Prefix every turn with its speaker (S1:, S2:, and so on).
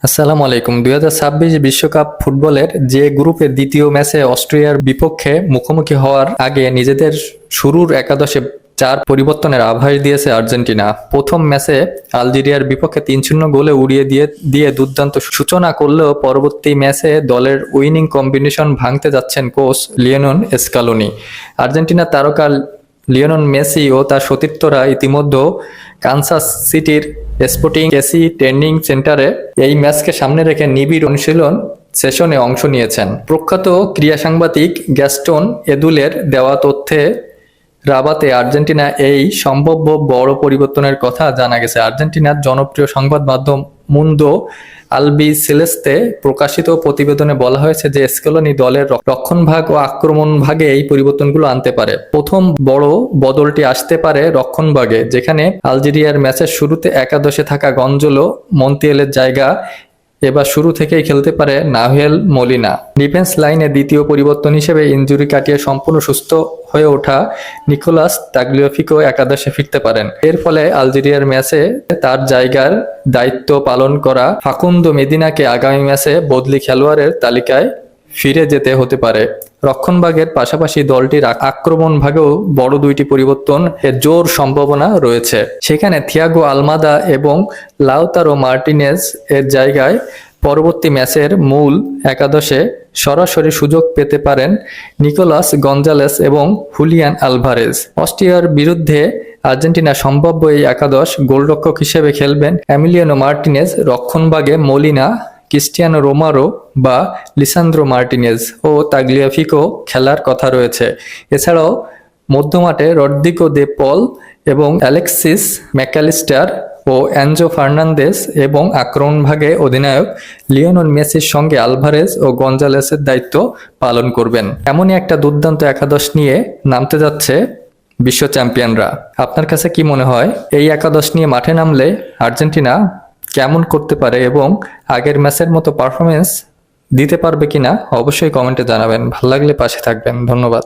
S1: আসসালামু আলাইকুম। 2026 বিশ্বকাপ ফুটবলের যে গ্রুপে দ্বিতীয় ম্যাচে অস্ট্রিয়ার বিপক্ষে মুখোমুখি হওয়ার আগে নিজেদের শুরুর একাদশে 4 পরিবর্তনের আভাস দিয়েছে আর্জেন্টিনা। প্রথম ম্যাচে আলজেরিয়ার বিপক্ষে 3-0 গোলে উড়িয়ে দিয়ে দুর্দান্ত সূচনা করলেও পরবর্তী ম্যাচে দলের উইনিং কম্বিনেশন ভাঙতে যাচ্ছেন কোচ লিওনেল স্কালোনি। আর্জেন্টিনার তারকা লিওনেল মেসি ও তার সতীর্থরা ইতিমধ্যে কানসাস সিটির স্পোর্টিং কেসি ট্রেনিং সেন্টারে এই ম্যাচকে সামনে রেখে নিবিড় অনুশীলন সেশনে অংশ নিয়েছেন। প্রখ্যাত ক্রীড়া সাংবাদিক গ্যাস্টন এদুলের দেওয়া তথ্যে রাবাতে আর্জেন্টিনা এই সম্ভাব্য বড় পরিবর্তনের কথা জানা গেছে। আর্জেন্টিনার জনপ্রিয় সংবাদ মাধ্যম মুন্দো আলবিসেলেস্তে প্রকাশিত প্রতিবেদনে বলা হয়েছে যে স্কেলোনি দলের রক্ষণভাগ ও আক্রমণ ভাগে এই পরিবর্তনগুলো আনতে পারে। প্রথম বড় বদলটি আসতে পারে রক্ষণভাগে, যেখানে আলজেরিয়ার ম্যাচের শুরুতে একাদশে থাকা গঞ্জলো মন্তিয়েলের জায়গা এবার শুরু থেকেই খেলতে পারে নাহুয়েল মলিনা। ডিফেন্স লাইনে দ্বিতীয় পরিবর্তন হিসেবে ইনজুরি কাটিয়ে সম্পূর্ণ সুস্থ হয়ে ওঠা নিকোলাস তাগলিয়াফিকো একাদশে ফিরতে পারেন। এর ফলে আলজেরিয়ার ম্যাচে তার জায়গার দায়িত্ব পালন করা ফাকুন্দো মেদিনাকে আগামী ম্যাচে বদলি খেলোয়াড়ের তালিকায় ফিরে যেতে হতে পারে। রক্ষণভাগের পাশাপাশি দলটির আক্রমণ ভাগেও বড় দুইটি পরিবর্তন এর জোর সম্ভাবনা রয়েছে। সেখানে থিয়াগো আলমাদা এবং লাউতারো মার্টিনেজ এর জায়গায় পরবর্তী ম্যাচের মূল একাদশে সরাসরি সুযোগ পেতে পারেন নিকোলাস গঞ্জালেস এবং হুলিয়ান আলভারেজ। অস্ট্রিয়ার বিরুদ্ধে আর্জেন্টিনা সম্ভাব্য এই একাদশ গোলরক্ষক হিসেবে খেলবেন Emiliano Martinez, রক্ষণভাগে Malina, Cristiano Romero বা লিসান্দ্রো মার্টিনেজ ও তাগলিয়াফিকো খেলার কথা রয়েছে। এছাড়াও মধ্যমাঠে রদ্রিগো দে পল এবং অ্যালেক্সিস ম্যাকালিস্টার ও অ্যানজো ফার্নান্দেস এবং আক্রমণভাগে অধিনায়ক লিওনেল মেসির সঙ্গে আলভারেজ ও গঞ্জালেসের দায়িত্ব পালন করবেন। এমনই একটা দুর্দান্ত একাদশ নিয়ে নামতে যাচ্ছে বিশ্ব চ্যাম্পিয়নরা। আপনার কাছে কি মনে হয়, এই একাদশ নিয়ে মাঠে নামলে আর্জেন্টিনা কেমন করতে পারে এবং আগের ম্যাচের মতো পারফরমেন্স দিতে পারবে কিনা? অবশ্যই কমেন্টে জানাবেন। ভালো লাগলে পাশে থাকবেন। ধন্যবাদ।